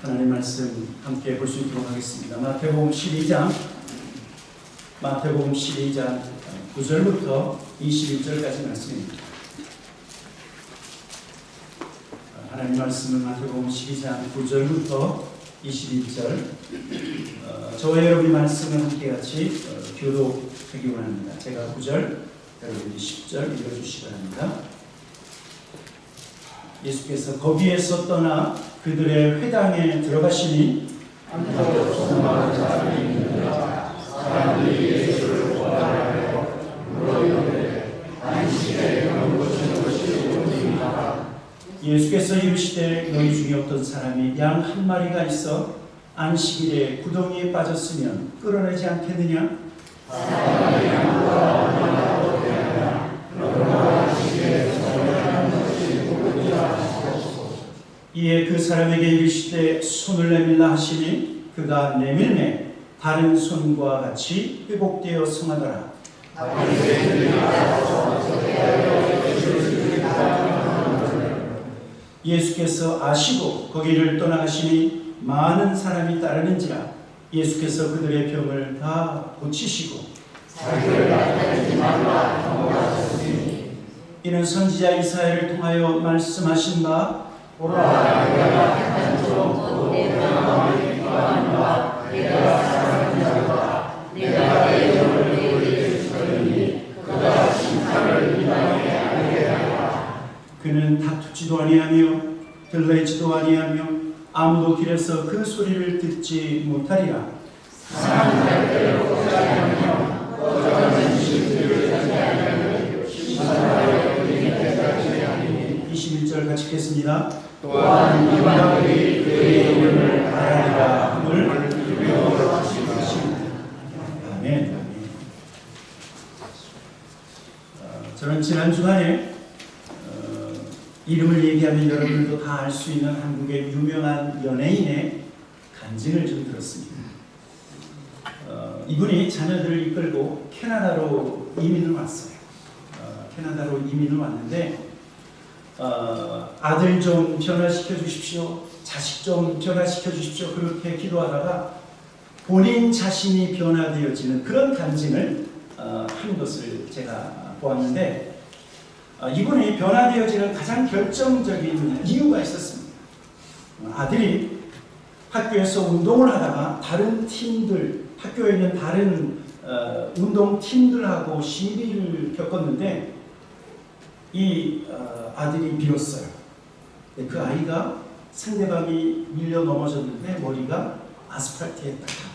하나님 말씀 함께 볼 수 있도록 하겠습니다. 마태복음 12장 9절부터 21절까지 말씀입니다. 하나님 말씀은 마태복음 12장 9절부터 21절 저와 여러분의 말씀을 함께 같이 교독하기 원합니다. 제가 9절, 여러분이 10절 읽어주시기 바랍니다. 예수께서 거기에서 떠나 그들의 회당에 들어가시니 사람들이 예수를 보아하여 물어이르되 안식일에 그런 것은 것이 옳으니까. 예수께서 이르시되 너희 중에 어떤 사람이 양 한 마리가 있어 안식일에 구덩이에 빠졌으면 끌어내지 않겠느냐? 사람이 양보다 얼마나 더 되느냐? 그러나 안식일에 정결하는 것이 옳으니라. 이에 그 사람에게 이르시되 손을 내밀라 하시니 그가 내밀매 다른 손과 같이 회복되어 성하더라. 예수께서 아시고 거기를 떠나가시니 많은 사람이 따르는지라. 예수께서 그들의 병을 다 고치시고 이는 선지자 이사야를 통하여 말씀하신 바 보라 내가 택한 종 내가 마음을 기뻐하노라. 내가 사랑하는 자로다. 내가 내 영을 내게 주시니 그가 심판을 이 땅에 알게 하리라. 그는 다투지도 아니하며 들레지도 아니하며 아무도 길에서 그 소리를 듣지 못하리라. 사랑하는 자들을 고자하며 거저는 신들을 상대하며 심판하여 그들이 때까지 하리니. 21절 같이 읽겠습니다. 또한 이방인들이 그의 이름을 바라리라 함을 유명으로 하신 것입니다. 아멘. 저는 지난 주간에 이름을 얘기하면 여러분들도 다 알 수 있는 한국의 유명한 연예인의 간증을 좀 들었습니다. 이분이 자녀들을 이끌고 캐나다로 이민을 왔어요. 캐나다로 이민을 왔는데 아들 좀 변화시켜 주십시오. 자식 좀 변화시켜 주십시오. 그렇게 기도하다가 본인 자신이 변화되어지는 그런 간증을 한 것을 제가 보았는데 이분이 변화되어지는 가장 결정적인 이유가 있었습니다. 아들이 학교에서 운동을 하다가 다른 팀들, 학교에 있는 다른 운동팀들하고 시비를 겪었는데 이 아들이 비었어요. 그 아이가 상대방이 밀려 넘어졌는데 머리가 아스팔트에 딱 닿았어요.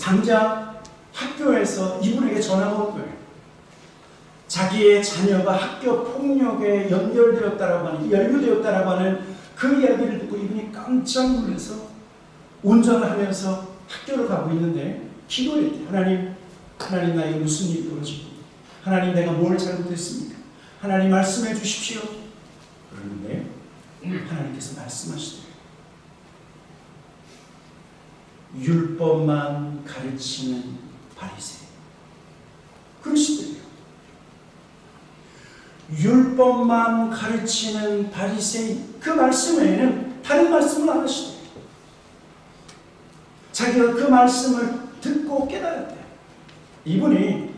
당장 학교에서 이분에게 전화가 온 거예요. 자기의 자녀가 학교 폭력에 연루되었다라고 하는 그 이야기를 듣고 이분이 깜짝 놀라서 운전을 하면서 학교로 가고 있는데 기도했대요. 하나님 나에게 무슨 일이 벌어지고 하나님 내가 뭘 잘못했습니까? 하나님 말씀해 주십시오. 그러는데 하나님께서 말씀하시더래요. 율법만 가르치는 바리새인. 그러시더래요. 율법만 가르치는 바리새인. 그 말씀 외에는 다른 말씀을 안 하시더래요. 자기가 그 말씀을 듣고 깨달았대요. 이분이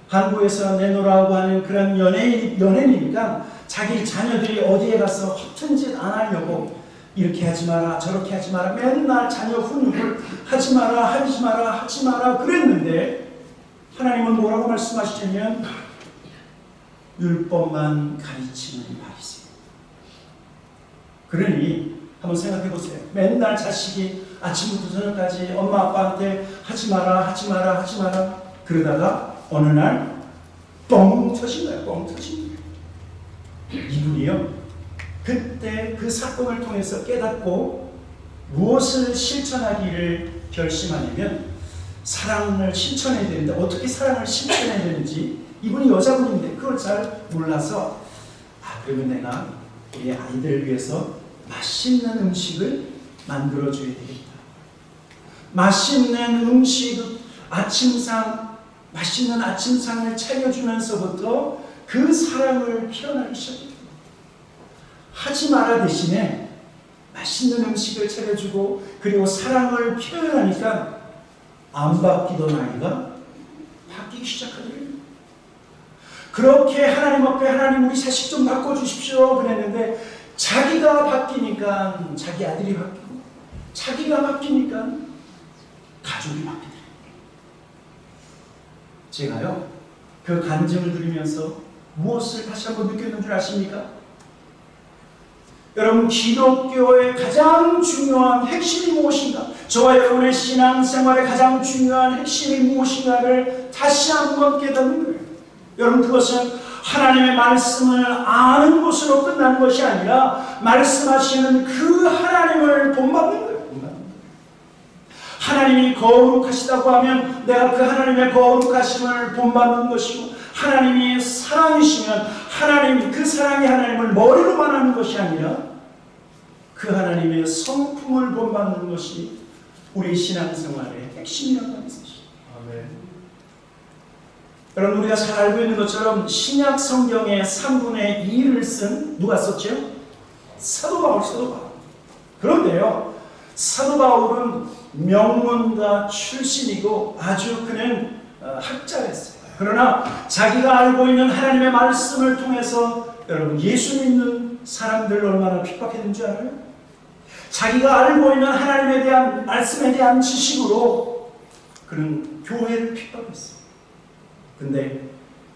한국에서 내노라고 하는 그런 연예인이니까 자기 자녀들이 어디에 가서 허튼 짓 안 하려고 이렇게 하지 마라 저렇게 하지 마라 맨날 자녀 훈육을 하지 마라 그랬는데 하나님은 뭐라고 말씀하시냐면 율법만 가르치는 바리새인. 그러니 한번 생각해 보세요. 맨날 자식이 아침부터 저녁까지 엄마 아빠한테 하지 마라 그러다가 어느 날 뻥 터진 거예요. 이분이요. 그때 그 사건을 통해서 깨닫고 무엇을 실천하기를 결심하냐면 사랑을 실천해야 되는데 어떻게 사랑을 실천해야 되는지 이분이 여자분인데 그걸 잘 몰라서 그러면 내가 우리 아이들을 위해서 맛있는 음식을 만들어줘야 되겠다. 맛있는 음식, 맛있는 아침상을 차려주면서부터 그 사랑을 피어나기 시작합니다. 하지 마라 대신에 맛있는 음식을 차려주고 그리고 사랑을 표현하니까 안 바뀌던 아이가 바뀌기 시작하더래요. 그렇게 하나님 앞에 하나님 우리 자식 좀 바꿔주십시오 그랬는데 자기가 바뀌니까 자기 아들이 바뀌고 자기가 바뀌니까 가족이 바뀌더래요. 제가요 그 간증을 들으면서 무엇을 다시 한번 느꼈는 줄 아십니까? 여러분 기독교의 가장 중요한 핵심이 무엇인가? 저와 여러분의 신앙생활의 가장 중요한 핵심이 무엇인가를 다시 한번 깨닫는 거예요. 여러분 그것은 하나님의 말씀을 아는 것으로 끝나는 것이 아니라 말씀하시는 그 하나님을 본받는 거예요. 하나님이 거룩하시다고 하면 내가 그 하나님의 거룩하심을 본받는 것이고 하나님이 사랑이시면 하나님 그 사랑의 하나님을 머리로만 하는 것이 아니라 그 하나님의 성품을 본받는 것이 우리 신앙생활의 핵심이라고 하는 것이죠. 아멘. 여러분 우리가 잘 알고 있는 것처럼 신약 성경의 3분의 2를 쓴 누가 썼죠? 사도 바울. 그런데요 사도 바울은 명문가 출신이고 아주 그는 학자였어요. 그러나 자기가 알고 있는 하나님의 말씀을 통해서 여러분 예수 믿는 사람들 얼마나 핍박했는 줄 알아요? 자기가 알고 있는 하나님에 대한 말씀에 대한 지식으로 그는 교회를 핍박했어요. 근데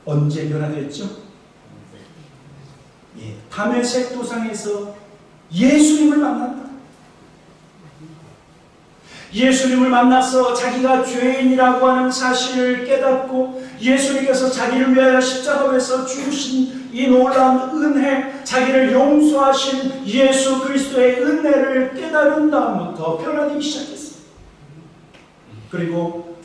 언제 변화됐죠? 다메섹 도상에서 예수님을 만났다. 예수님을 만나서 자기가 죄인이라고 하는 사실을 깨닫고 예수님께서 자기를 위하여 십자가에서 죽으신 이 놀라운 은혜, 자기를 용서하신 예수 그리스도의 은혜를 깨달은 다음부터 변화되기 시작했어요. 그리고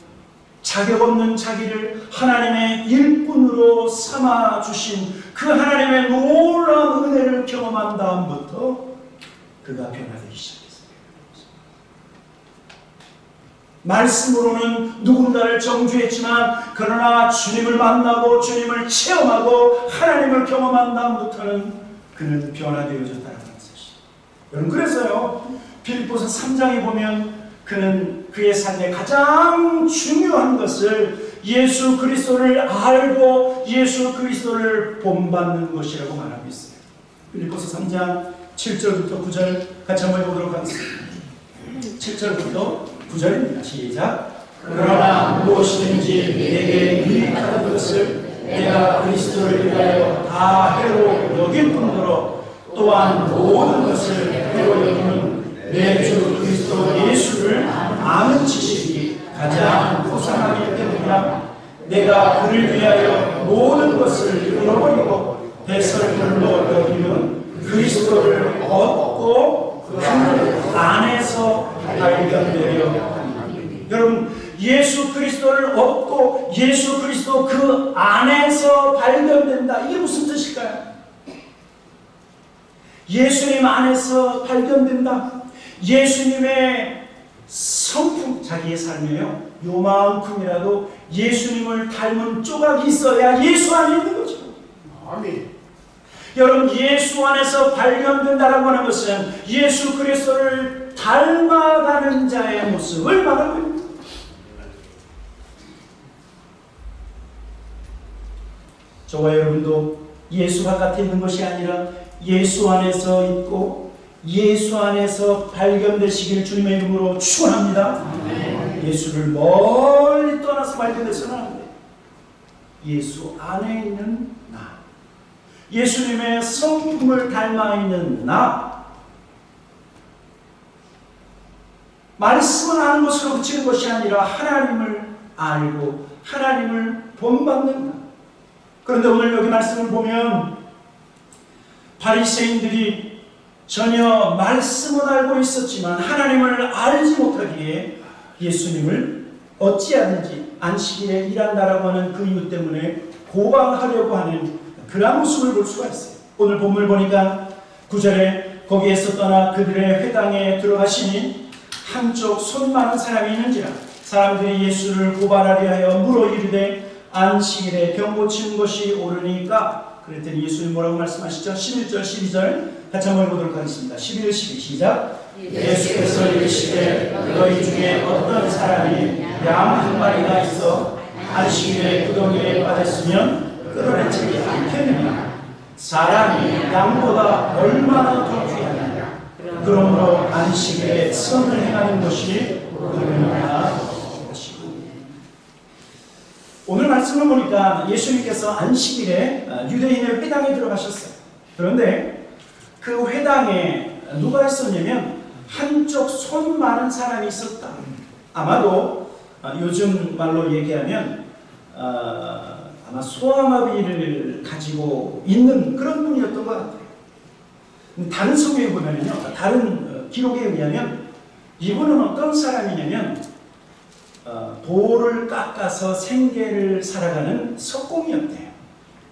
자격 없는 자기를 하나님의 일꾼으로 삼아주신 그 하나님의 놀라운 은혜를 경험한 다음부터 그가 변화되기 시작했어요. 말씀으로는 누군가를 정죄했지만 그러나 주님을 만나고 주님을 체험하고 하나님을 경험한 다음부터는 그는 변화되어졌다는 것이죠. 여러분 그래서요 빌립보서 3장에 보면 그는 그의 삶의 가장 중요한 것을 예수 그리스도를 알고 예수 그리스도를 본받는 것이라고 말하고 있어요. 빌립보서 3장 7절부터 9절 같이 한번 해보도록 하겠습니다. 7절부터 9절입니다. 시작. 그러나 무엇이든지 내게 유익하는 것을 내가 그리스도를 위하여 다 해로 여길 뿐더러 또한 모든 것을 해로 여기는 내 주 그리스도 예수를 아는 지식이 가장 소상하기 때문이라. 내가 그를 위하여 모든 것을 잃어버리고 배설물로 여기는 그리스도를 얻고 그 안에서 발견되려. 여러분 예수 그리스도를 얻고 예수 그리스도 그 안에서 발견된다. 이게 무슨 뜻일까요? 예수님 안에서 발견된다. 예수님의 성품, 자기의 삶에요 요만큼이라도 예수님을 닮은 조각이 있어야 예수 안에 있는 거죠. 아멘. 여러분 예수 안에서 발견된다라고 하는 것은 예수 그리스도를 닮아가는 자의 모습을 말하고 있습니다. 저와 여러분도 예수 바깥에 있는 것이 아니라 예수 안에서 있고 예수 안에서 발견되시기를 주님의 이름으로 축원합니다. 예수를 멀리 떠나서 발견돼서는 안 돼. 예수 안에 있는 나, 예수님의 성품을 닮아 있는 나, 말씀을 아는 것으로 그치는 것이 아니라 하나님을 알고 하나님을 본받는 나. 그런데 오늘 여기 말씀을 보면 바리새인들이 전혀 말씀은 알고 있었지만 하나님을 알지 못하기에 예수님을 어찌하든지 안식일에 일한다라고 하는 그 이유 때문에 고발하려고 하는 그런 모습을 볼 수가 있어요. 오늘 본문을 보니까 9절에 거기에서 떠나 그들의 회당에 들어가시니 한쪽 손 많은 사람이 있는지라 사람들이 예수를 고발하려 하여 물어 이르되 안식일에 병 고치는 것이 옳으니까 그랬더니 예수님 뭐라고 말씀하시죠? 11절 12절 같이 한번 읽어보도록 하겠습니다. 11, 12 시작. 예수께서 이르시되 너희 중에 어떤 사람이 양 한 마리가 있어 안식일에 구덩이에 빠졌으면 끌어내지 않겠느냐. 사람이 양보다 얼마나 더 귀하냐. 그러므로 안식일에 선을 행하는 것이 그러니까 오늘 말씀을 보니까 예수님께서 안식일에 유대인의 회당에 들어가셨어요. 그런데 그 회당에 누가 있었냐면 한쪽 손 많은 사람이 있었다. 아마도 요즘 말로 얘기하면 아마 소아마비를 가지고 있는 그런 분이었던 것 같아요. 다른 성경에 보면요, 다른 기록에 의하면 이분은 어떤 사람이냐면 돌을 깎아서 생계를 살아가는 석공이었대요.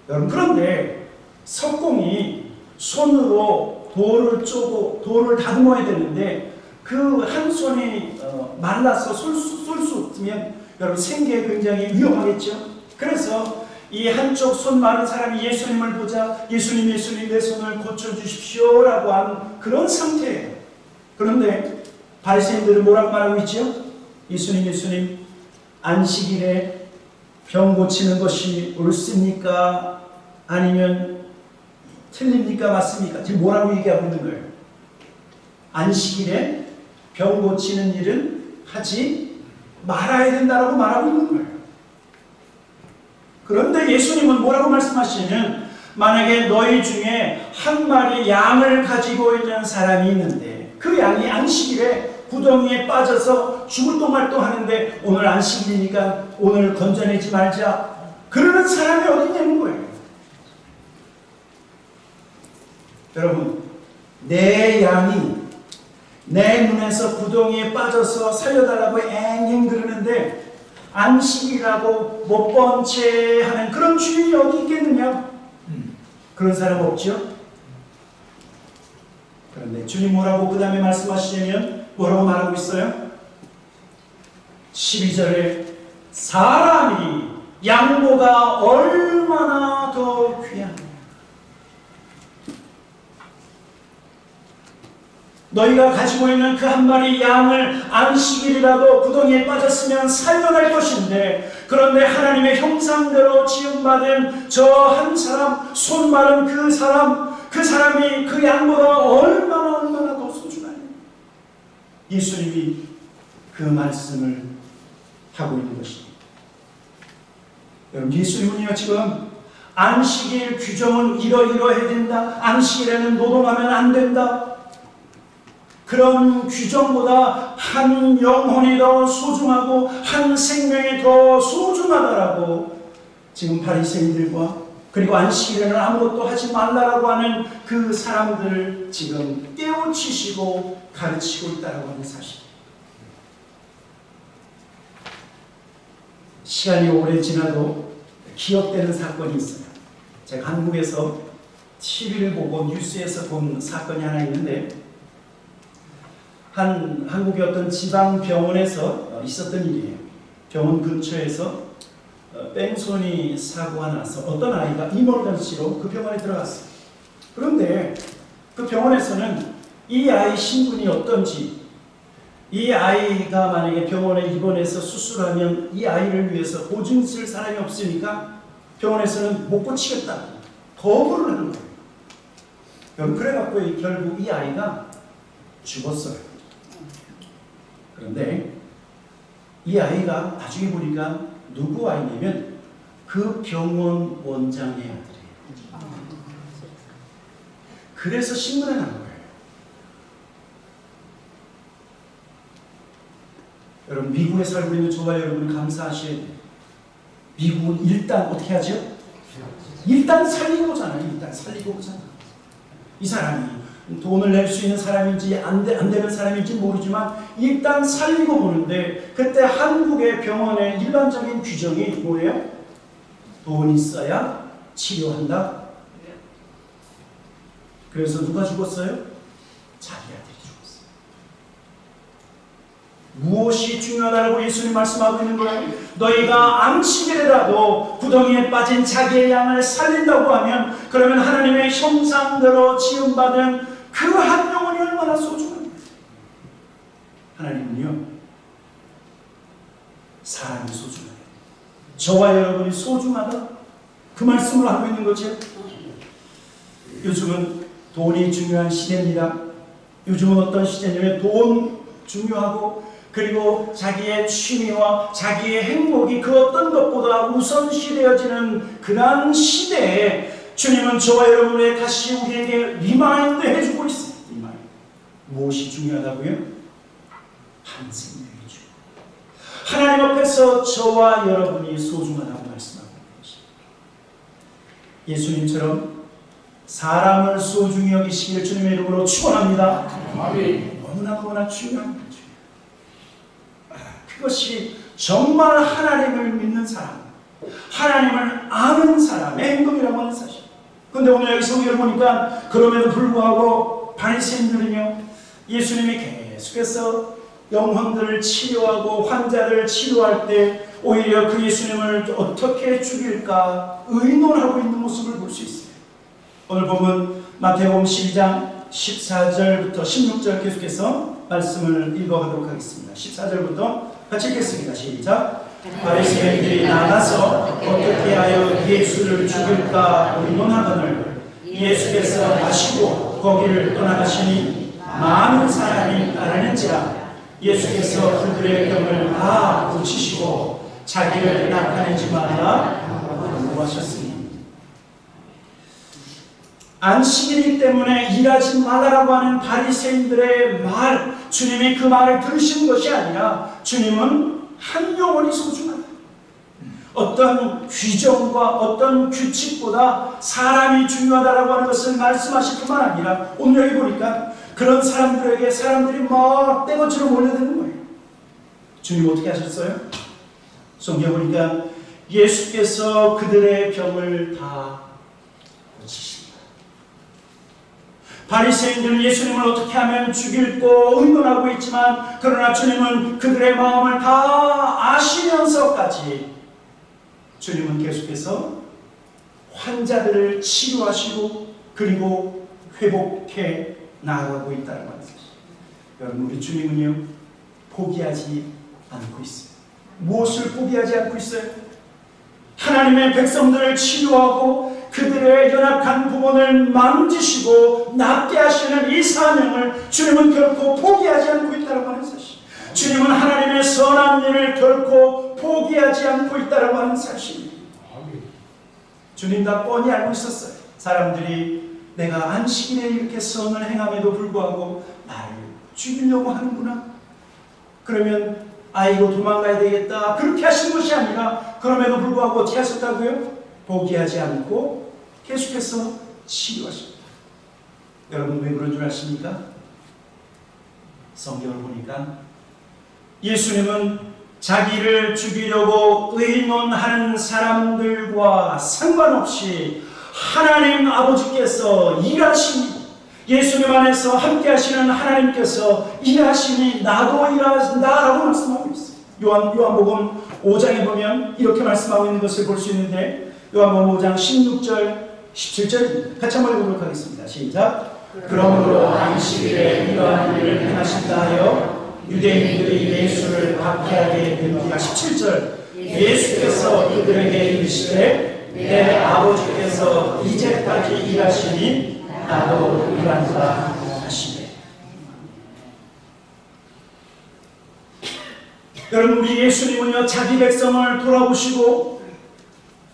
여러분, 그런데 석공이 손으로 돌을 쪼고 돌을 다듬어야 되는데 그 한 손이 말라서 쏠 수 없으면 여러분 생계에 굉장히 위험하겠죠. 그래서 이 한쪽 손 마른 사람이 예수님을 보자 예수님 내 손을 고쳐주십시오 라고 한 그런 상태예요. 그런데 바리새인들은 뭐라고 말하고 있죠? 예수님 안식일에 병 고치는 것이 옳습니까? 아니면 틀립니까? 맞습니까? 지금 뭐라고 얘기하고 있는 거예요? 안식일에 병 고치는 일은 하지 말아야 된다라고 말하고 있는 거예요. 그런데 예수님은 뭐라고 말씀하시냐면 만약에 너희 중에 한 마리 양을 가지고 있는 사람이 있는데 그 양이 안식일에 구덩이에 빠져서 죽을 똥말똥 하는데 오늘 안식일이니까 오늘 건져내지 말자 그러는 사람이 어디 있냐는 거예요. 여러분, 내 양이 내 눈에서 구덩이에 빠져서 살려달라고 앵앵 그러는데 안식이라고 못 본 채 하는 그런 주인이 어디 있겠느냐? 그런 사람 없죠? 그런데 주님 뭐라고 그 다음에 말씀하시냐면 뭐라고 말하고 있어요? 12절에 사람이 양보다 얼마나 더 귀하냐. 너희가 가지고 있는 그 한 마리 양을 안식일이라도 구덩이에 빠졌으면 살려낼 것인데 그런데 하나님의 형상대로 지음받은 저 한 사람, 손 마른 그 사람이 그 양보다 얼마나 더 소중하냐. 예수님이 그 말씀을 하고 있는 것입니다. 여러분, 예수님은요 지금 안식일 규정은 이러이러해야 된다. 안식일에는 노동하면 안 된다. 그런 규정보다 한 영혼이 더 소중하고 한 생명이 더 소중하다라고 지금 바리새인들과 그리고 안식일에는 아무것도 하지 말라라고 하는 그 사람들을 지금 깨우치시고 가르치고 있다라고 하는 사실. 시간이 오래 지나도 기억되는 사건이 있어요. 제가 한국에서 TV를 보고 뉴스에서 본 사건이 하나 있는데 한국의 어떤 지방 병원에서 있었던 일이에요. 병원 근처에서 뺑소니 사고가 나서 어떤 아이가 이멀전시로 그 병원에 들어갔어요. 그런데 그 병원에서는 이 아이 신분이 어떤지, 이 아이가 만약에 병원에 입원해서 수술하면 이 아이를 위해서 보증 쓸 사람이 없으니까 병원에서는 못 고치겠다 거부를 하는 거예요. 여러분, 그래갖고 결국 이 아이가 죽었어요. 그런데 이 아이가 나중에 보니까 누구 아이냐면 그 병원 원장의 아들이에요. 그래서 신문에 난 거예요. 여러분, 미국에 살고 있는 저와 여러분 감사하셔야 돼요. 미국은 일단 어떻게 하죠? 일단 살리고 보잖아요. 일단 살리고 보잖아요. 이 사람이 돈을 낼 수 있는 사람인지 안 되는 사람인지 모르지만 일단 살리고 보는데 그때 한국의 병원의 일반적인 규정이 뭐예요? 돈 있어야 치료한다. 그래서 누가 죽었어요? 자기 아들이 죽었어요. 무엇이 중요하다고 예수님 말씀하고 있는 거예요? 너희가 안식일이라도 구덩이에 빠진 자기의 양을 살린다고 하면 그러면 하나님의 형상대로 지음받은 그 한 영혼이 얼마나 소중합니까? 하나님은요, 사람이 소중해요. 저와 여러분이 소중하다? 그 말씀을 하고 있는 거죠. 요즘은 돈이 중요한 시대입니다. 요즘은 어떤 시대냐면 돈 중요하고 그리고 자기의 취미와 자기의 행복이 그 어떤 것보다 우선시되어지는 그런 시대에 주님은 저와 여러분의 다시 우리에게 리마인드 해주고 있습니다. 리마인드. 무엇이 중요하다고요? 한 생명이 중요하다. 하나님 앞에서 저와 여러분이 소중하다고 말씀하고 있는 것입니다. 예수님처럼 사람을 소중히 여기시기를 주님의 이름으로 축원합니다. 너무나 중요한 거죠. 그것이 정말 하나님을 믿는 사람, 하나님을 아는 사람의 행동이라고 하는 사실. 그런데 오늘 여기 성경을 보니까 그럼에도 불구하고 바리새인들은요, 예수님이 계속해서 영혼들을 치료하고 환자를 치료할 때 오히려 그 예수님을 어떻게 죽일까 의논하고 있는 모습을 볼 수 있어요. 오늘 보면 마태복음 12장 14절부터 16절 계속해서 말씀을 읽어가도록 하겠습니다. 14절부터 같이 읽겠습니다. 시작. 바리새인들이 나가서 어떻게 하여 예수를 죽일까 의논하거늘 예수께서 가시고 거기를 떠나가시니 많은 사람이 따르는지라. 예수께서 그들의 병을 다 고치시고 자기를 나타내지 말라 하셨으니. 안식일이기 때문에 일하지 말라라고 하는 바리새인들의 말, 주님이 그 말을 들으신 것이 아니라 주님은 한 영혼이 소중하다. 어떤 규정과 어떤 규칙보다 사람이 중요하다라고 하는 것을 말씀하실 뿐만 아니라 오늘 여기 보니까 그런 사람들에게 사람들이 막 떼거지로 몰려드는 거예요. 주님 어떻게 하셨어요? 성경 보니까 예수께서 그들의 병을 다 고치십니다. 바리새인들은 예수님을 어떻게 하면 죽일고 의논하고 있지만 그러나 주님은 그들의 마음을 다 아시면서까지 주님은 계속해서 환자들을 치료하시고 그리고 회복해 나아가고 있다는 말이죠. 여러분, 우리 주님은요 포기하지 않고 있어요. 무엇을 포기하지 않고 있어요? 하나님의 백성들을 치료하고 그들의 연약한 부분을 만지시고 낫게 하시는 이 사명을 주님은 결코 포기하지 않고 있다는 하는 사실. 주님은 하나님의 선한 일을 결코 포기하지 않고 있다는 하는 사실입니다. 주님 다 뻔히 알고 있었어요. 사람들이 내가 안식일에 이렇게 선을 행함에도 불구하고 나를 죽이려고 하는구나. 그러면 아이고 도망가야 되겠다. 그렇게 하신 것이 아니라 그럼에도 불구하고 어떻게 하셨다고요? 포기하지 않고 계속해서 치료하십니다. 여러분 왜 그런 줄 아십니까? 성경을 보니까 예수님은 자기를 죽이려고 의논하는 사람들과 상관없이 하나님 아버지께서 일하시니 예수님 안에서 함께 하시는 하나님께서 일하시니 나도 일하신다라고 말씀하고 있어요. 요한복음 5장에 보면 이렇게 말씀하고 있는 것을 볼 수 있는데 요한복음 5장 16절 17절 같이 한번 읽어보도록 하겠습니다. 시작. 그러므로 안식일에 이러한 일을 행하신다 하여 유대인들이 예수를 박해하게 됩니다. 17절 예수께서 그들에게 이르시되 내 아버지께서 이제까지 일하시니 나도 일한다 하시네. 여러분, 우리 예수님은요 자기 백성을 돌아보시고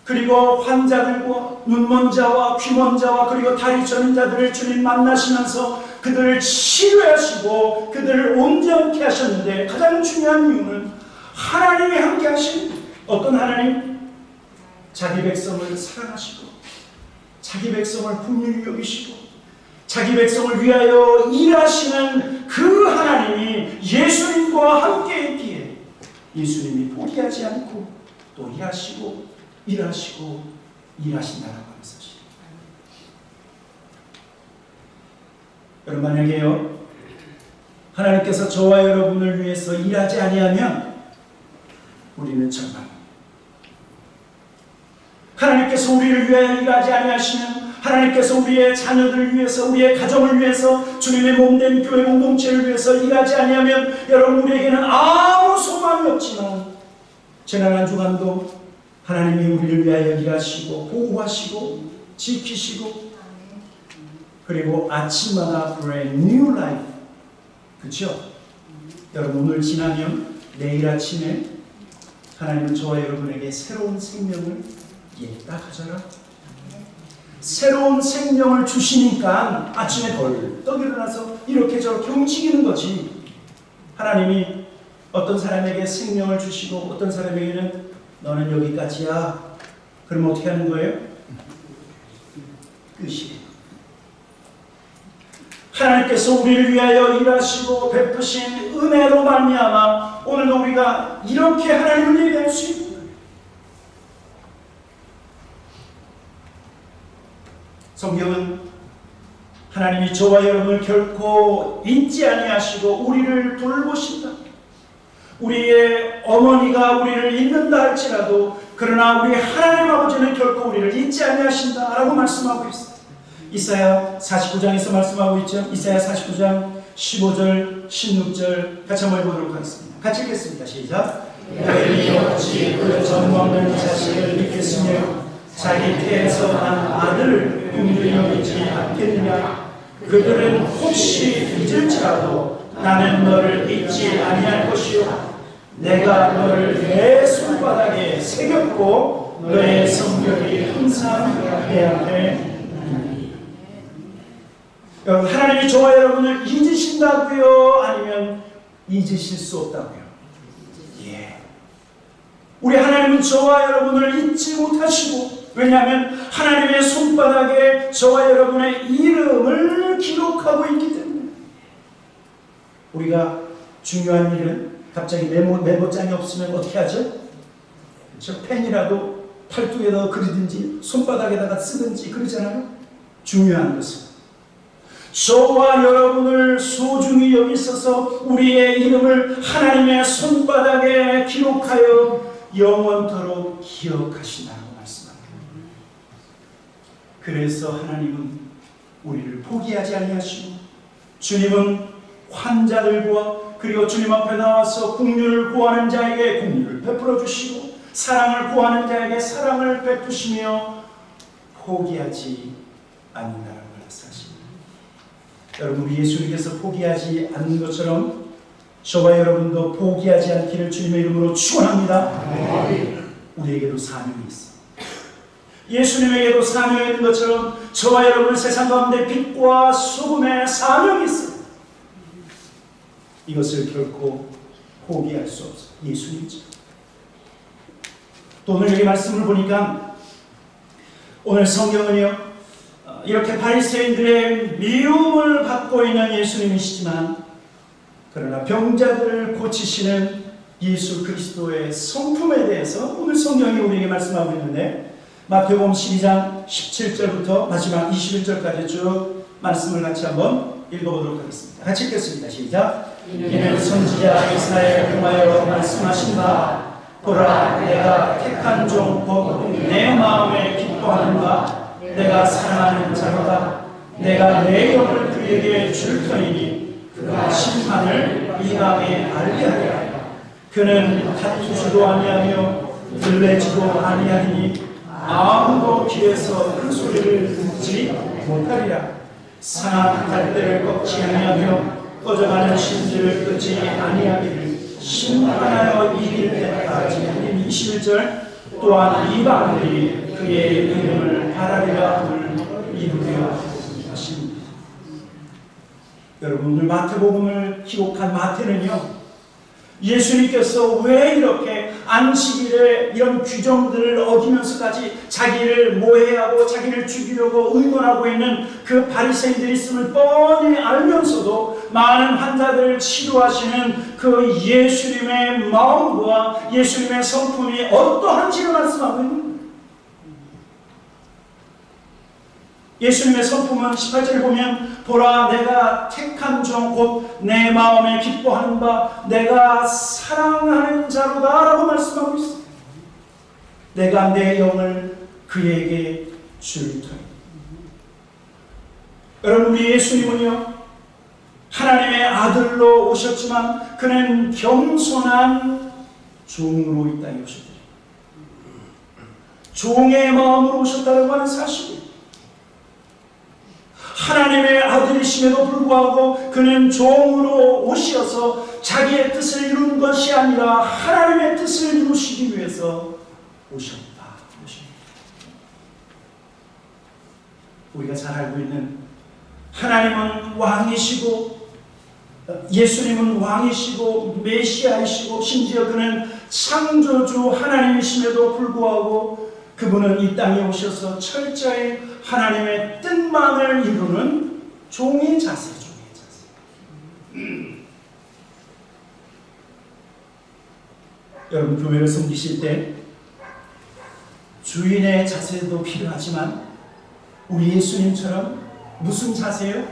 그리고 환자들과 눈먼 자와 귀먼 자와 그리고 다리 저린 자들을 주님 만나시면서 그들을 치료하시고 그들을 온전케 하셨는데 가장 중요한 이유는 하나님이 함께 하신 어떤 하나님? 자기 백성을 사랑하시고 자기 백성을 긍휼히 여기시고 자기 백성을 위하여 일하시는 그 하나님이 예수님과 함께 있기에 예수님이 포기하지 않고 또 일하시고 일하신다라고 하는 사실. 여러분, 만약에요 하나님께서 저와 여러분을 위해서 일하지 아니하면 우리는 정말 하나님께서 우리를 위하여 일하지 아니하시면 하나님께서 우리의 자녀들을 위해서 우리의 가정을 위해서 주님의 몸된 교회 공동체를 위해서 일하지 아니하면 여러분 우리에게는 아무 소망이 없지만 지난 한 주간도 하나님이 우리를 위하여 일하시고 보호하시고 지키시고 그리고 아침마다 brand new life 그렇죠? 여러분 오늘 지나면 내일 아침에 하나님은 저와 여러분에게 새로운 생명을 딱 가져라 새로운 생명을 주시니까 아침에 벌떡 일어나서 이렇게 저렇게 움직이는 거지. 하나님이 어떤 사람에게 생명을 주시고 어떤 사람에게는 너는 여기까지야. 그러면 어떻게 하는 거예요? 끝이에요. 하나님께서 우리를 위하여 일하시고 베푸신 은혜로 말미암아 오늘도 우리가 이렇게 하나님을 예배할 수 있는 거예요. 성경은 하나님이 저와 여러분을 결코 잊지 아니하시고 우리를 돌보신다. 우리의 어머니가 우리를 잊는다 할지라도 그러나 우리 하나님 아버지는 결코 우리를 잊지 아니하신다 라고 말씀하고 있어요. 이사야 49장에서 말씀하고 있죠. 이사야 49장 15절 16절 같이 한번 읽어보도록 하겠습니다. 같이 읽겠습니다. 시작. 너희는 어찌 그 정없는 자식을 믿겠으며 자기 태에서 난 아들을 긍휼히 여기지 않겠느냐. 그들은 혹시 잊을지라도 나는 너를 잊지 아니할 것이요 내가 너를 내 손바닥에 새겼고 너의 성결이 항상 내 앞에 있느니. 여러분 하나님이 저와 여러분을 잊으신다고요? 아니면 잊으실 수 없다고요? 예. 우리 하나님은 저와 여러분을 잊지 못하시고 왜냐하면 하나님의 손바닥에 저와 여러분의 이름을 기록하고 있기 때문에 우리가 중요한 일은 갑자기 메모장이 없으면 어떻게 하죠? 그렇죠? 펜이라도 팔뚝에다가 그리든지 손바닥에다가 쓰든지 그러잖아요. 중요한 것은 저와 여러분을 소중히 여기 있어서 우리의 이름을 하나님의 손바닥에 기록하여 영원토록 기억하신다고 말씀합니다. 그래서 하나님은 우리를 포기하지 아니하시고 주님은 환자들과 그리고 주님 앞에 나와서 국률을 구하는 자에게 국률을 베풀어 주시고 사랑을 구하는 자에게 사랑을 베푸시며 포기하지 않는다는 걸 사실입니다. 여러분 우리 예수님께서 포기하지 않는 것처럼 저와 여러분도 포기하지 않기를 주님의 이름으로 축원합니다. 우리에게도 사명이 있습니다. 예수님에게도 사명이 있는 것처럼 저와 여러분은 세상 가운데 빛과 소금의 사명이 있습니다. 이것을 결코 포기할 수 없어요. 예수님이죠. 또 오늘 여기 말씀을 보니까 오늘 성경은요 이렇게 바리새인들의 미움을 받고 있는 예수님이시지만 그러나 병자들을 고치시는 예수 그리스도의 성품에 대해서 오늘 성경이 우리에게 말씀하고 있는데 마태복음 12장 17절부터 마지막 21절까지 쭉 말씀을 같이 한번 읽어보도록 하겠습니다. 같이 읽겠습니다. 시작. 이는 선지자 이사야를 통하여 말씀하신 바 보라 내가 택한 종 곧 내 마음에 기뻐하는 바 내가 사랑하는 자로다. 내가 내 영을 그에게 줄 터이니 그가 심판을 이 밤에 알게 하리라. 그는 다투지도 아니하며 들레지도 아니하리니 아무도 귀에서 그 소리를 듣지 못하리라. 상한 갈대를 꺾지 아니하며 꺼져가는 심지를 끄지 아니하기를 심판하여 이길 때까지. 21절 또한 이방인들이 그의 이름을 바라리라 함을 이루려 하십니다. 여러분 오늘 마태복음을 기록한 마태는요 예수님께서 왜 이렇게 안식일에 이런 규정들을 어기면서까지 자기를 모해하고 자기를 죽이려고 의논하고 있는 그 바리새인들이 있음을 뻔히 알면서도 많은 환자들을 치료하시는 그 예수님의 마음과 예수님의 성품이 어떠한지를 말씀하고 있는 거예요. 예수님의 성품은 18절에 보면 보라 내가 택한 종 곧 내 마음에 기뻐하는 바 내가 사랑하는 자로다 라고 말씀하고 있습니다. 내가 내 영을 그에게 줄 터이다. 여러분, 우리 예수님은요 하나님의 아들로 오셨지만 그는 겸손한 종으로 이 땅에 오셨다. 종의 마음으로 오셨다고 하는 사실이에요. 하나님의 아들이심에도 불구하고 그는 종으로 오셔서 자기의 뜻을 이룬 것이 아니라 하나님의 뜻을 이루시기 위해서 오셨다. 우리가 잘 알고 있는 하나님은 왕이시고 예수님은 왕이시고 메시아이시고 심지어 그는 창조주 하나님이심에도 불구하고 그분은 이 땅에 오셔서 철저히 하나님의 뜻만을 이루는 종의 자세, 여러분, 교회를 섬기실 때 주인의 자세도 필요하지만 우리 예수님처럼 무슨 자세요?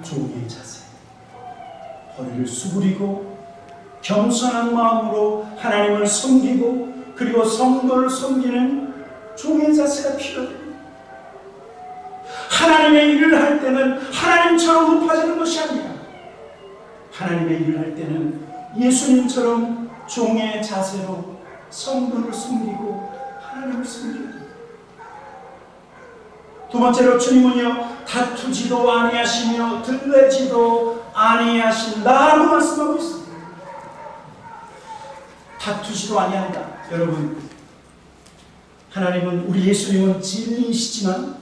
종의 자세. 허리를 수그리고 겸손한 마음으로 하나님을 섬기고 그리고 성도를 섬기는 종의 자세가 필요합니다. 하나님의 일을 할 때는 하나님처럼 높아지는 것이 아니라 하나님의 일을 할 때는 예수님처럼 종의 자세로 성도를 섬기고 하나님을 섬깁니다. 두 번째로 주님은요 다투지도 아니하시며 들매지도 아니하신다라고 말씀하고 있습니다. 다투지도 아니한다. 여러분, 하나님은 우리 예수님은 진리이시지만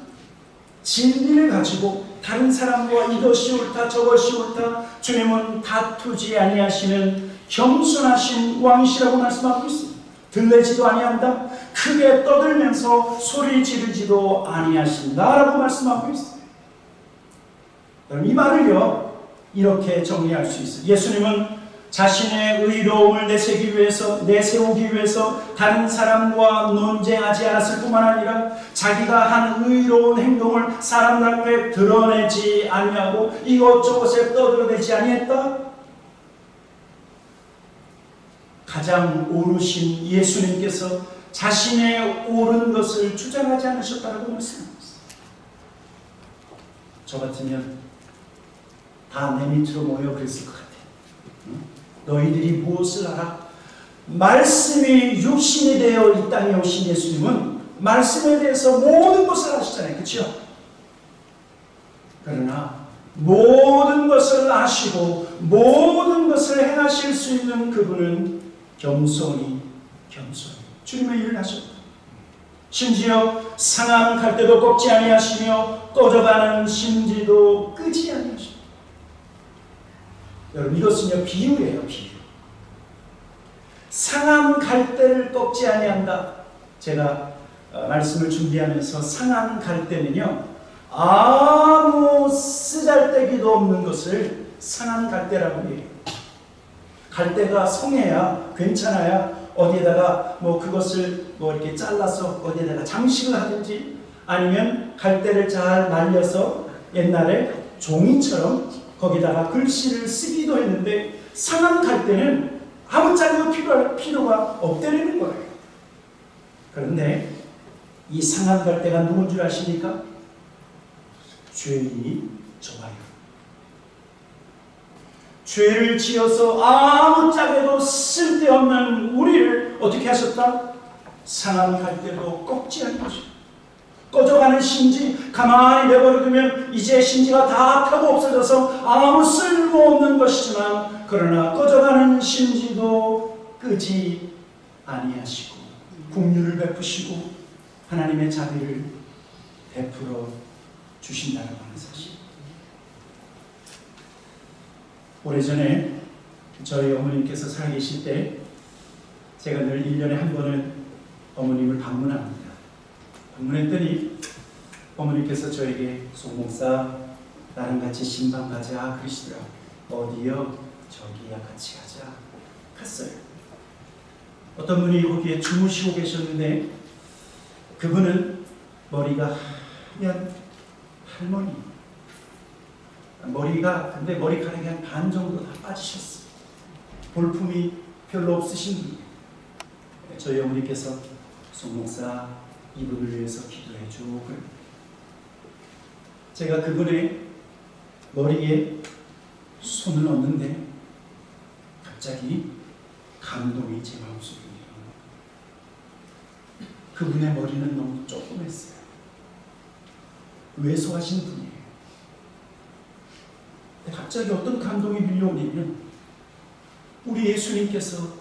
진리를 가지고 다른 사람과 이것이 옳다 저것이 옳다 주님은 다투지 아니하시는 겸손하신 왕이시라고 말씀하고 있습니다. 들매지도 아니한다. 크게 떠들면서 소리 지르지도 아니하신다라고 말씀하고 있습니다. 이 말을요 이렇게 정리할 수 있어요. 예수님은 자신의 의로움을 내세우기 위해서 다른 사람과 논쟁하지 않았을 뿐만 아니라 자기가 한 의로운 행동을 사람들 앞에 드러내지 아니하고 이것저것에 떠들어대지 아니했다. 가장 오르신 예수님께서 자신의 옳은 것을 주장하지 않으셨다고 말씀합니다. 저 같으면 다 내 밑으로 모여 그랬을 것 같아요. 너희들이 무엇을 알아? 말씀이 육신이 되어 이 땅에 오신 예수님은 말씀에 대해서 모든 것을 아시잖아요. 그렇죠? 그러나 모든 것을 아시고 모든 것을 행하실 수 있는 그분은 겸손히 주님의 일을 하셨다. 심지어 상한 갈대도 꺾지 아니하시며 꺼져가는 심지도 끄지 아니하시고. 여러분, 이것은요 비유예요. 비유. 상한 갈대를 꺾지 아니한다. 제가 말씀을 준비하면서 상한 갈대는요 아무 쓰잘데기도 없는 것을 상한 갈대라고 해요. 갈대가 성해야 괜찮아야 어디에다가 그것을 이렇게 잘라서 어디에다가 장식을 하든지 아니면 갈대를 잘 말려서 옛날에 종이처럼 거기다가 글씨를 쓰기도 했는데 상한 갈대는 아무 짝도 필요가 없다는 거예요. 그런데 이 상한 갈대가 누군 줄 아십니까? 죄인이 좋아요. 죄를 지어서 아무 짝에도 쓸데없는 우리를 어떻게 하셨다? 상한 갈대로 꺾지 않으셨다. 꺼져가는 심지 가만히 내버려두면 이제 심지가 다 타고 없어져서 아무 쓸모없는 것이지만 그러나 꺼져가는 심지도 끄지 아니하시고 긍휼을 베푸시고 하나님의 자비를 베풀어 주신다는 하는 사실. 오래전에 저희 어머님께서 살아계실 때 제가 늘 1년에 한 번은 어머님을 방문합니다. 방문했더니 어머니께서 저에게 송목사 나랑 같이 신방 가자 그러시더라고요. 어디요? 저기야 같이 가자. 갔어요. 어떤 분이 거기에 주무시고 계셨는데 그분은 머리가 하얀 할머니. 근데 머리카락이 한 반 정도 다 빠지셨어요. 볼품이 별로 없으신 분이에요. 저희 어머니께서 송 목사 이분을 위해서 기도해줘. 제가 그분의 머리에 손을 얹는데 갑자기 감동이 제 마음속에 일어나요. 그분의 머리는 너무 조그맸어요. 왜소하신 분이에요. 갑자기 어떤 감동이 밀려오냐면 우리 예수님께서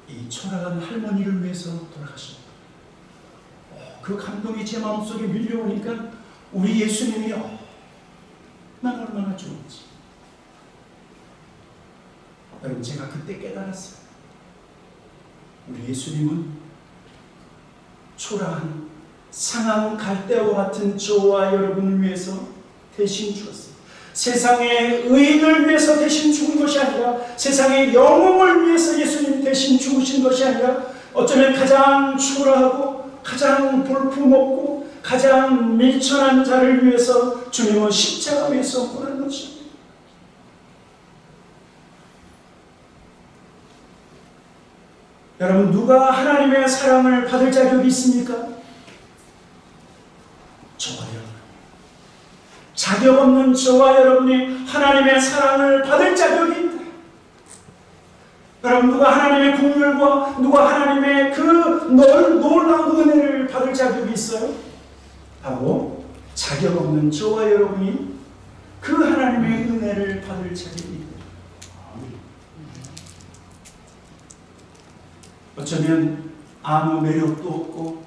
이 초라한 할머니를 위해서 돌아가신 거예요. 그 감동이 제 마음속에 밀려오니까 우리 예수님이 난 얼마나 좋은지. 여러분, 제가 그때 깨달았어요. 우리 예수님은 초라한 상한 갈대와 같은 저와 여러분을 위해서 대신 죽었어요. 세상의 의인을 위해서 대신 죽은 것이 아니라 세상의 영웅을 위해서 예수님 대신 죽으신 것이 아니라 어쩌면 가장 초라하고 가장 볼품없고 가장 밀천한 자를 위해서 주님은 십자가 위에서 떠난 것입니다. 여러분, 누가 하나님의 사랑을 받을 자격이 있습니까? 저와 여러분. 자격 없는 저와 여러분이 하나님의 사랑을 받을 자격이 있다. 여러분, 누가 하나님의 긍휼과 누가 하나님의 그 놀라운 은혜를 받을 자격이 있어요? 바로 자격 없는 저와 여러분이 그 하나님의 은혜를 받을 자격이 있다. 어쩌면 아무 매력도 없고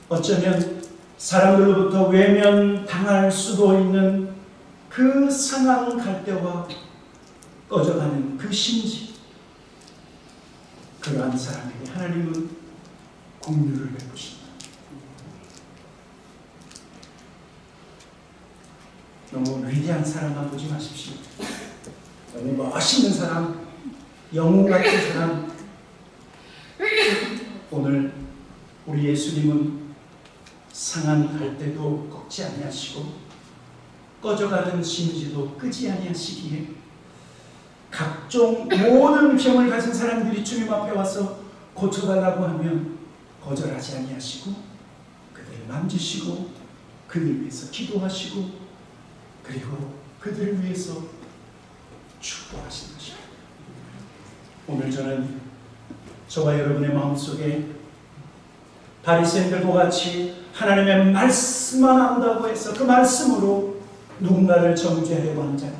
어쩌면 사람들로부터 외면당할 수도 있는 그 상한 갈대와 꺼져가는 그 심지, 그러한 사람에게 하나님은 긍휼을 베푸신다. 너무 위대한 사람만 보지 마십시오. 너무 멋있는 사람, 영웅 같은 사람. 오늘 우리 예수님은 상한 갈대도 꺾지 아니하시고 꺼져가는 심지도 끄지 아니하시기에 각종 모든 병을 가진 사람들이 주님 앞에 와서 고쳐달라고 하면 거절하지 아니하시고 그들을 만지시고 그들을 위해서 기도하시고 그리고 그들을 위해서 축복하시는 것입니다. 오늘 저는 저와 여러분의 마음속에 바리새인들과 같이 하나님의 말씀만 안다고 해서 그 말씀으로 누군가를 정죄하려고 하는 자가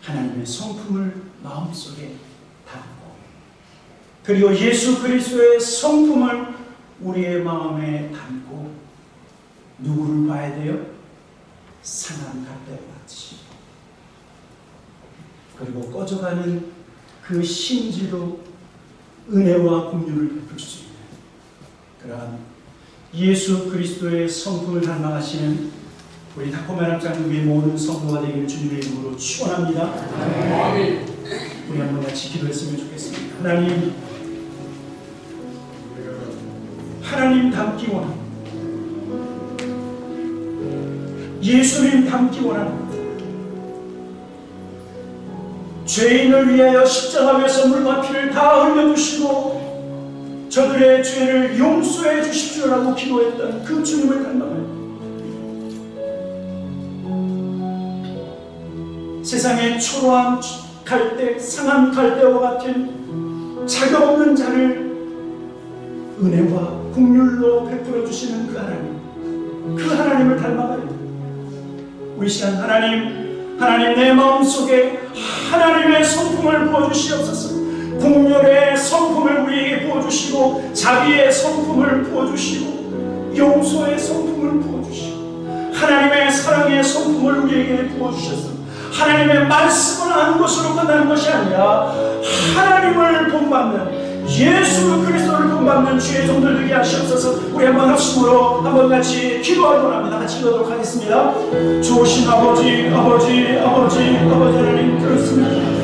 하나님의 성품을 마음속에 담고 그리고 예수 그리스도의 성품을 우리의 마음에 담고 누구를 봐야 돼요? 상한 갈대와 같이. 그리고 꺼져가는 그 심지로 은혜와 긍휼을 베풀 수 있는 그러한 예수 그리스도의 성품을 닮아가시는 우리 다코메람 장로교의 모든 성도가 되기를 주님의 이름으로 축원합니다. 우리 한번 같이 기도했으면 좋겠습니다. 하나님 닮기 원합니다. 예수님 닮기 원합니다. 죄인을 위하여 십자가 위에서 물과 피를 다 흘려주시고 저들의 죄를 용서해 주십시오라고 기도했던 그 주님을 닮아가요. 세상의 초라한 갈대, 상한 갈대와 같은 자격 없는 자를 은혜와 긍휼로 베풀어 주시는 그 하나님, 그 하나님을 닮아가요. 우리 시간 하나님 내 마음속에 하나님의 성품을 부어주시옵소서. 긍휼의 성품을 우리에게 부어주시고 자비의 성품을 부어주시고 용서의 성품을 부어주시고 하나님의 사랑의 성품을 우리에게 부어주셔서 하나님의 말씀을 아는 것으로 끝나는 것이 아니라 하나님을 본받는 예수 그리스도를 본받는 주의 종들 되게 하시옵소서. 우리 한번 합심으로 한번 같이 기도하도록 합니다. 같이 기도하도록 하겠습니다. 좋으신 아버지 하나님 그렇습니다.